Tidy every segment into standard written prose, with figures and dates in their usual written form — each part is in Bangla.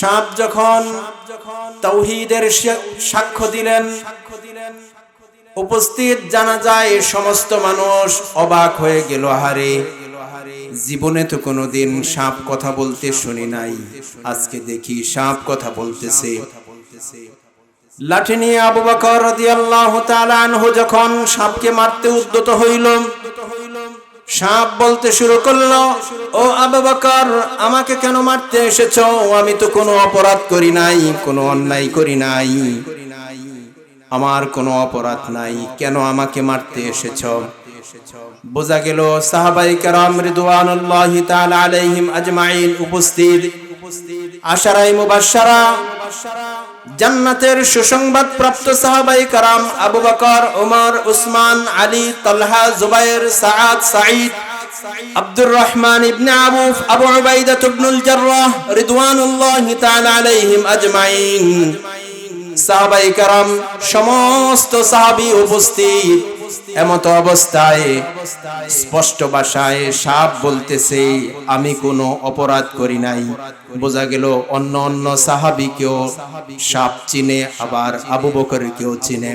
সাপ যখন তাওহীদের সাক্ষ্য দিলেন, উপস্থিত জানা যায় সমস্ত মানুষ অবাক হয়ে গেল। আহারে, জীবনে তো কোনোদিন সাপ কথা বলতে শুনি নাই, আজকে দেখি সাপ কথা বলতেছে। লাঠি নিয়ে আবু বকর রাদিয়াল্লাহু তাআলা আনহু যখন সাপকে মারতে উদ্যত হইল, সাপ বলতে শুরু করলো, ও আবু বকর, আমাকে কেন মারতে এসেছো? আমি তো কোনো অপরাধ করি নাই, কোনো অন্যায় করি নাই, আমার কোনো অপরাধ নাই, কেন আমাকে মারতে এসেছো? বোঝা গেল সাহাবায়ে কেরাম রিদওয়ানুল্লাহি তাআলা আলাইহিম আজমাইন উপস্থিত, আশারায়ে মুবাশশারা, জান্নাতের সুসংবাদ প্রাপ্ত সাহাবায়ে কেরাম আবু বকর, ওমর, উসমান, আলী, তালহা, জুবায়ের, সাআদ, সাঈদ, আব্দুর রহমান ইবনে আউফ, আবু উবাইদা ইবনুল জাররাহ রিদওয়ানুল্লাহি তাআলা আলাইহিম আজমাইন। সাহাবায়ে কেরাম সমস্ত সাহাবী উপস্থিত। এমত অবস্থায় স্পষ্ট ভাষায় সাপ বলতেছে, আমি কোনো অপরাধ করি নাই। বোঝা গেল অন্য অন্য সাহাবীকেও সাপ চিনে, আবার আবু বকরকেও চিনে।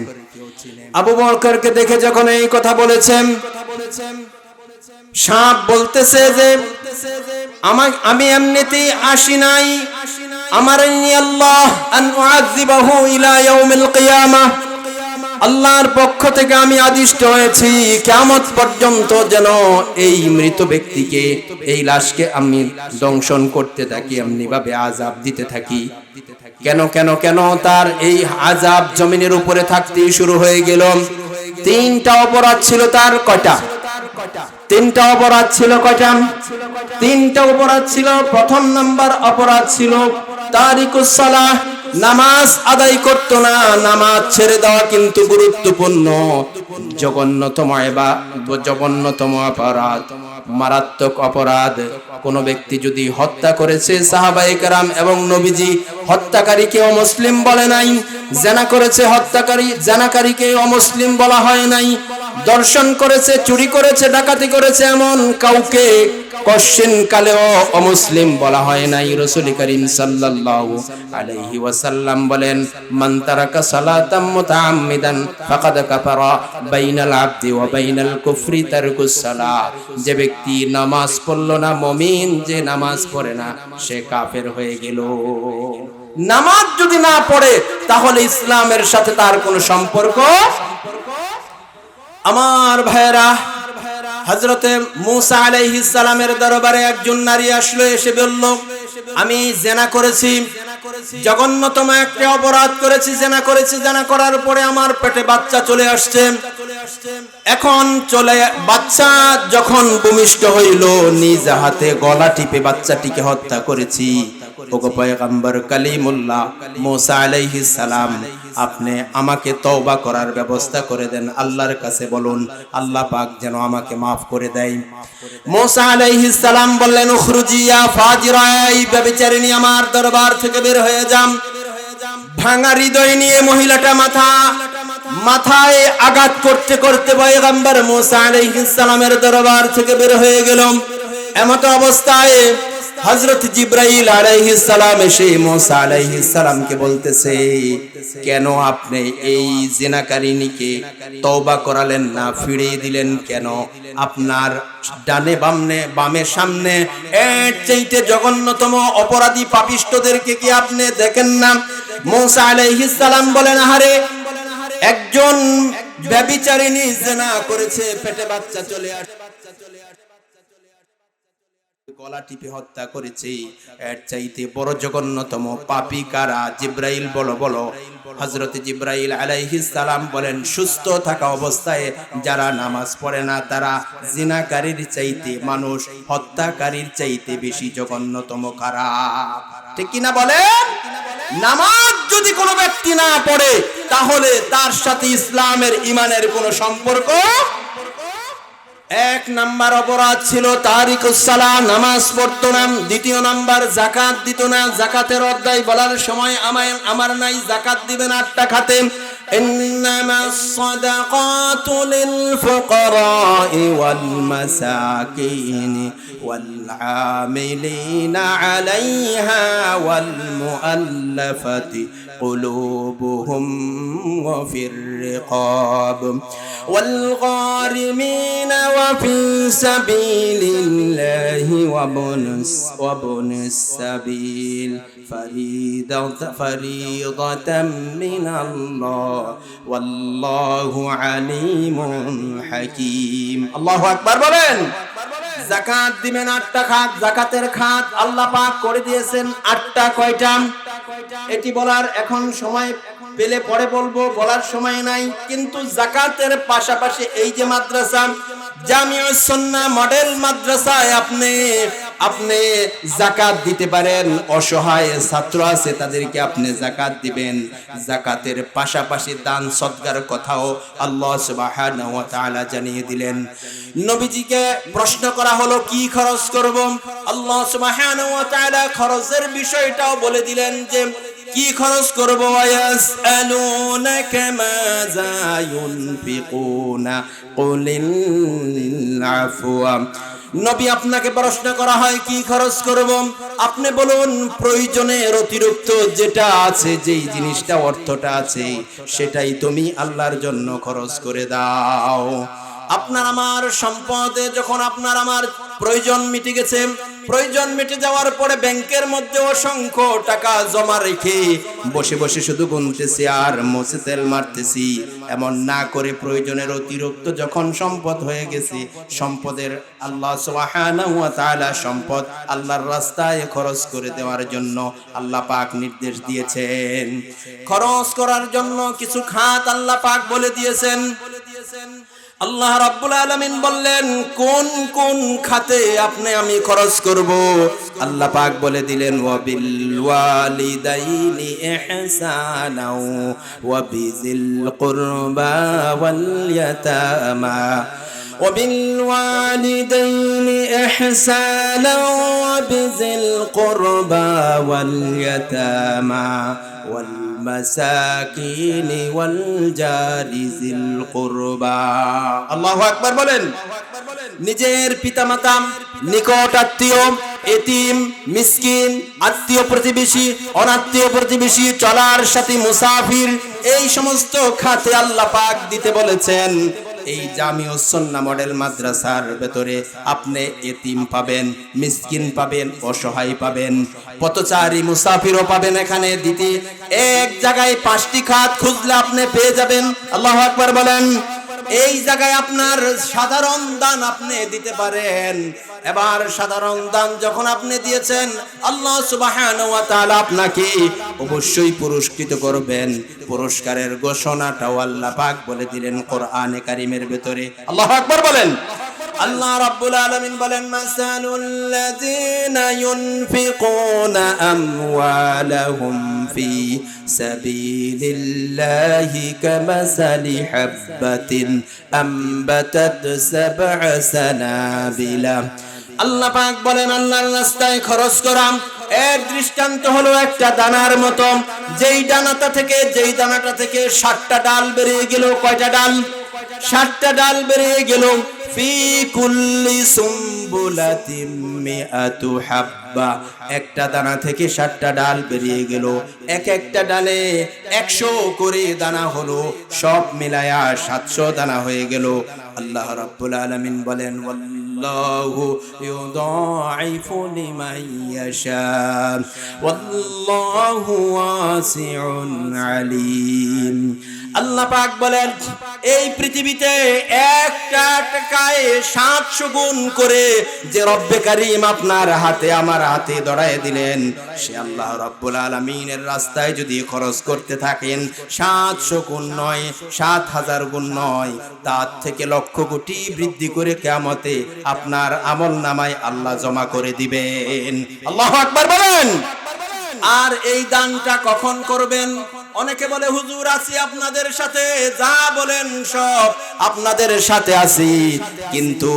আবু বকরকে দেখে যখন এই কথা বলেছেন, সাপ বলতেছে যে আমি এমনিতেই আসি নাই, আমারনি আল্লাহ আন উআযিবাহু ইলা ইয়াউমিল কিয়ামাহ, আল্লাহর পক্ষ থেকে আমি আদিষ্ট হয়েছি কিয়ামত পর্যন্ত যেন এই মৃত ব্যক্তিকে, এই লাশকে আমি দংশন করতে থাকি, এমনি ভাবে আযাব দিতে থাকি। কেন কেন কেন তার এই আযাব জমিনের উপরে থাকতেই শুরু হয়ে গেল। তিনটা অপরাধ ছিল তার। কয়টা? তিনটা অপরাধ ছিল। কয়টা? তিনটা অপরাধ ছিল। প্রথম নাম্বার অপরাধ ছিল তারিকুস সালাহ, নামাজ আদায় করত না। নামাজ ছেড়ে দেওয়া কিন্তু গুরুত্বপূর্ণ, জঘন্যতম অপরাধ, মারাত্মক অপরাধ। কোন ব্যক্তি যদি হত্যা করেছে, সাহাবায়ে কেরাম এবং নবীজি হত্যাকারীকে অমুসলিম বলে নাই। জিনা করেছে জানাকারীকে অমুসলিম বলা হয় নাই। দর্শন করেছে, চুরি করেছে, ডাকাতি করেছে, এমন কাউকে কশিন কালেও অমুসলিম বলা হয় নাই। রাসূল করিম সাল্লাল্লাহু আলাইহি ওয়াসাল্লাম বলেন, মান তারাকা সালাতাম মুতাআম্মিদান ফাকাদ কাফারা বাইনাল আবদি ওয়া বাইনাল কুফরি তারকুস সালাহ। যে ব্যক্তি নামাজ পড়ল না, মুমিন যে নামাজ পড়ে না, সে কাফের হয়ে গেল। নামাজ যদি না পড়ে তাহলে ইসলামের সাথে তার কোনো সম্পর্ক। আমার ভাইরা, হযরতে মূসা আলাইহিস সালামের দরবারে একজন নারী আসলো, এসে বলল, আমি জিনা করেছি, জঘন্যতম একটা অপরাধ করেছি, জিনা করার পরে আমার পেটে বাচ্চা চলে আসছে। এখন বাচ্চা যখন ভূমিষ্ঠ হইল, নিজ হাতে গলা টিপে বাচ্চাটিকে হত্যা করেছি। ওগো পয়গম্বর কালিমুল্লাহ মূসা আলাইহিস সালাম, আপনি আমাকে তওবা করার ব্যবস্থা করে দেন, আল্লাহর কাছে বলুন, আল্লাহ পাক যেন আমাকে maaf করে দেয়। মূসা আলাইহিস সালাম বললেন, উখরুজি ইয়া ফাজিরা, এই ব্যভিচারিণী আমার দরবার থেকে বের হয়ে যান। ভাঙা হৃদয় নিয়ে মহিলাটা মাথায় আঘাত করতে করতে পয়গম্বর মূসা আলাইহিস সালামের দরবার থেকে বের হয়ে গেল। এমত অবস্থায় হযরত জিবরাইল আলাইহিস সালাম এসে মূসা আলাইহিস সালামকে বলতেছে, কেন আপনি এই জিনাকারিনীকে তওবা করালেন না, ফিরিয়ে দিলেন কেন? আপনার ডানে বামে সামনে এর চাইতে জঘন্যতম অপরাধী পাপিষ্ঠদেরকে কি আপনি দেখেন না? মূসা আলাইহিস সালাম বলেন, আহারে, একজন ব্যভিচারিণী জিনা করেছে, পেটে বাচ্চা চলে আসে, গলা টিপে হত্যা করেছে, এর চাইতে বড় জঘন্যতম পাপী কারা? জিবরাইল বলো। হযরত জিবরাইল আলাইহিস সালাম বলেন, সুস্থ থাকা অবস্থায় যারা নামাজ পড়ে না, তারা জিনাকারীর চাইতে, মানুষ হত্যাকারীর চাইতে বেশি জঘন্যতম কারা। ঠিক কিনা বলেন? নামাজ যদি কোনো ব্যক্তি না পড়ে, তাহলে তার সাথে ইসলামের ঈমানের কোনো সম্পর্ক। এক নাম্বার অপরাধ ছিল তারিকুস সালাহ, নামাজ পড়তো না। দ্বিতীয় নাম্বার যাকাত দিত না। যাকাতের অধ্যায় বলার সময় আমার নাই, যাকাত দিবেন 8টা খাতে। إنما الصدقات للفقراء والمساكين والعاملين عليها والمؤلفة قلوبهم وفي الرقاب والغارمين وفي سبيل الله وابن السبيل فريضة من الله والله عليم حكيم الله أكبر বলেন যাকাত দিবেন 8টা খাত যাকাতের খাত আল্লাহ পাক করে দিয়েছেন 8টা কয়টা এটি বলার এখন সময় পেলে পরে বলবো বলার সময় নাই কিন্তু যাকাতের পাশাপাশি এই যে মাদ্রাসা জামিউস সুন্নাহ মডেল মাদ্রাসায় আপনি যাকাত দিতে পারেন অসহায় ছাত্র আছে তাদেরকে আপনি যাকাত দিবেন যাকাতের পাশাপাশি দান সদকার কথাও আল্লাহ সুবহানাহু ওয়া তাআলা জানিয়ে দিলেন নবীজিকে প্রশ্ন করা হলো কি খরচ করব আল্লাহ সুবহানাহু ওয়া তাআলা খরচের বিষয়টাও বলে দিলেন যে কি খরচ করব ইয়াসআলুনাকা মাযা ইউনফিকুনা কুলিল আফওয়া নবী আপনাকে প্রশ্ন করা হয় কি খরচ করব আপনি বলুন প্রয়োজনের অতিরিক্ত যেটা আছে যেই জিনিসটা অর্থটা আছে সেটাই তুমি আল্লাহর জন্য খরচ করে দাও আপনার আমার সম্পদে যখন আপনার আমার প্রয়োজন মিটে গেছে প্রয়োজন মিটে যাওয়ার পরে ব্যাংকের মধ্যে অসংখ্য টাকা জমা রেখে বসে বসে শুধু গুনতেছি আর মুছে তেল মারতেছি এমন না করে প্রয়োজনের অতিরিক্ত যখন সম্পদ হয়ে গেছে সম্পদের আল্লাহ সুবহানাহু ওয়া তাআলা সম্পদ আল্লাহর রাস্তায় খরচ করে দেওয়ার জন্য আল্লাহ পাক নির্দেশ দিয়েছেন খরচ করার জন্য কিছু খাত আল্লাহ পাক বলে দিয়েছেন আল্লাহ রাব্বুল আলামিন বললেন কোন কোন খাতে আপনি আমি খরচ করব আল্লাহ পাক বলে দিলেন ওয়াবিল ওয়ালিদাইনি ইহসানা ওয়া বিযিল কুরবা ওয়াল ইয়াতামা وبالوالدين إحسانا وبذي القربى واليتامى والمساكين والجار ذي القربى الله أكبر বলেন নিজের পিতামাতা নিকট আত্মীয় এতিম মিসকিন আত্মীয় প্রতিবেশী অনাত্মীয় প্রতিবেশী চলার সাথী মুসাফির এই সমস্ত খাতে আল্লাহ পাক দিতে বলেছেন এই জামিউস সুন্নাহ মডেল মাদ্রাসার ভেতরে আপনি এতিম পাবেন মিসকিন পাবেন অসহায় পাবেন পথচারী মুসাফিরও পাবেন এখানে দিতে এক জায়গায় 5টি খাত খুঁজলে আপনি পেয়ে যাবেন আল্লাহু আকবার বলেন এই জায়গায় আপনার সাধারণ দান আপনি দিতে পারেন এবার সাধারণ দান যখন আপনি দিয়েছেন আল্লাহ সুবহানাহু ওয়া তাআলা আপনাকে অবশ্যই পুরস্কৃত করবেন পুরস্কারের ঘোষণাটাও আল্লাহ পাক বলে দিলেন কোরআনে কারীমের ভিতরে আল্লাহু আকবার বলেন আল্লাহ রাব্বুল আলামিন বলেন মাসালুল লাযিনা ইউনফিকুনা আমওয়ালাহুম ফি সাবিলিল্লাহি কামাসালি হাববাতিন আমবাতাত সাবআ সানাবিলা আল্লাহ পাক বলেন আল্লাহর রাস্তায় খরচ করা এর দৃষ্টান্ত হলো একটা দানার মতো যেই দানাটা থেকে 60টা ডাল বেরিয়ে গেল কয়টা ডাল 60টা ডাল বেরিয়ে গেল ফি কুল্লি সুম্বুলাতিম মিআতু হাব্বা একটা দানা থেকে 60টা ডাল বেরিয়ে গেল এক একটা ডালে 100 করে দানা হলো সব মিলায়া 700 দানা হয়ে গেল আল্লাহ রাব্বুল আলামিন বলেন ওয়াল্লাহু ইউদাইফু লিমান ইয়াশা ওয়াল্লাহু ওয়াসিউন আলিম আল্লাহ পাক বলেন এই পৃথিবীতে একটা টাকায় 700 গুণ করে যে রব্বে কারীম আপনার হাতে আমার হাতে ধরায় দিলেন সে আল্লাহ রাব্বুল আলামিনের রাস্তায় যদি খরচ করতে থাকেন 700 গুণ নয় 7000 গুণ নয় তার থেকে লক্ষ কোটি বৃদ্ধি করে কিয়ামতে আপনার আমলনামায় আল্লাহ জমা করে দিবেন আল্লাহু আকবার বলেন আর এই দানটা কখন করবেন অনেকে বলে হুজুর আছি আপনাদের সাথে যা বলেন সব আপনাদের সাথে আছি কিন্তু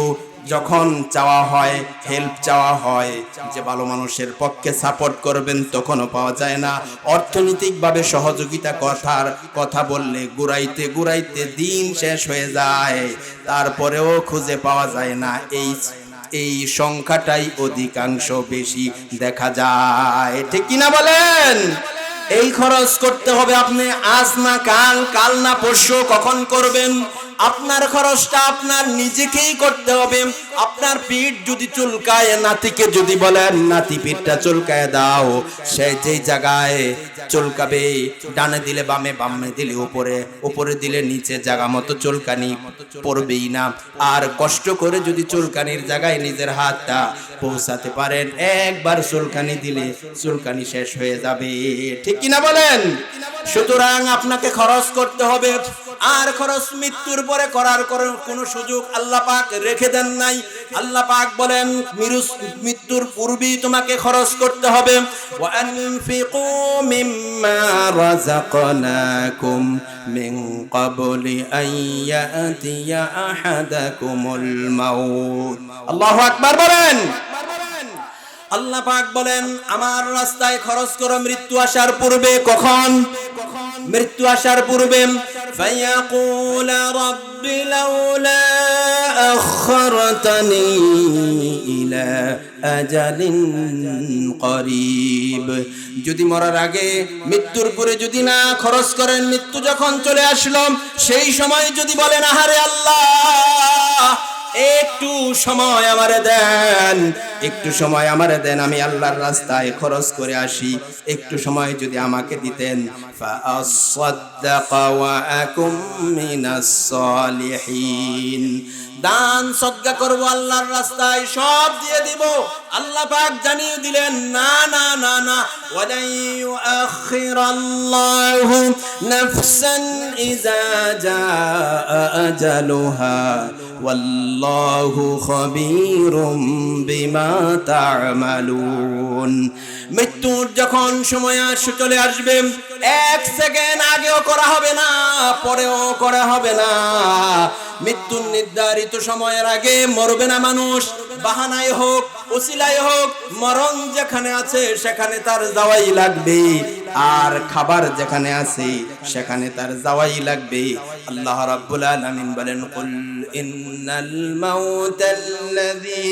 যখন চাওয়া হয়, হেল্প চাওয়া হয়, যে ভালো মানুষের পক্ষে সাপোর্ট করবেন, তখনও পাওয়া যায় না। অর্থনৈতিকভাবে সহযোগিতা কথা বললে ঘুরাইতে ঘুরাইতে দিন শেষ হয়ে যায়, তারপরেও খুঁজে পাওয়া যায় না। এই সংখ্যাটাই অধিকাংশ বেশি দেখা যায়, ঠিক কিনা বলেন? এই খরচ করতে হবে আপনি, আজ না কাল, কাল না পরশু, কখন করবেন? আপনার খরচটা আপনার নিজেকেই করতে হবে। আপনার পিঠ যদি চুলকায়, নাতিকে যদি বলেন নাতি পিঠটা চুলকায় দাও, সে যেই জায়গায় চুলকাবে, ডানে দিলে বামে, বামে দিলে উপরে, উপরে দিলে নিচে, জায়গা মতো চুলকানি পড়বেই না। আর কষ্ট করে যদি চুলকানির জায়গায় নিজের হাতটা পৌঁছাতে পারেন, একবার চুলকানি দিলে চুলকানি শেষ হয়ে যাবে, ঠিক কিনা বলেন? সুতরাং আপনাকে খরচ করতে হবে। আর খরচ মৃত্যুর পরে করার কোনো সুযোগ আল্লাহ পাক রেখে দেন নাই। আল্লাহ পাক বলেন মৃত্যুর পূর্বেই তোমাকে খরচ করতে হবে। ওয়া আনফিকু মিম্মা রাযাকনাকুম মিন ক্বাবলি আন ইয়াতিয়া আহাদাকুমুল মাউত। আল্লাহু আকবার বলেন। আল্লাহ পাক বলেন আমার রাস্তায় খরচ করো মৃত্যু আসার পূর্বে। কখন? মৃত্যু আসার পূর্বে। ফায়াকুল রাব্বি লাউলা আখরতানি ইলা আজালিন করিব। যদি মরার আগে, মৃত্যুর পরে যদি না খরচ করেন, মৃত্যু যখন চলে আসলো সেই সময় যদি বলেন আহারে আল্লাহ একটু সময় আমারে দেন, একটু সময় আমারে দেন, আমি আল্লাহর রাস্তায় খরচ করে আসি, একটু সময় যদি আমাকে দিতেন, ফাআসাদদাকা ওয়া আকুম মিনাস সালিহিন, দান সদকা করব আল্লাহর রাস্তায়, সব দিয়ে দিব। আল্লাহ পাক জানিয়ে দিলেন না না না না, ওয়ালা ইউআখিরাল্লাহু নাফসান ইযা জাআ আজালুহা ওয়াল্লাহু খাবীরুম বিমা তা'মালুন। মৃত্যুর যখন সময় চলে আসবে, এক সেকেন্ড আগেও করা হবে না, পরেও করা হবে না। মৃত্যুর নির্ধারিত সময়ের আগে মরবে না মানুষ, বাহানায় হোক, ওসিলায় হোক, মরণ যেখানে আছে সেখানে তার যাওয়াই লাগবে, আর খাবার যেখানে আছে সেখানে তার যাওয়াই লাগবে। আল্লাহ রাব্বুল আলামিন বলেন কুল ইন্নাল মাউতাল্লাযী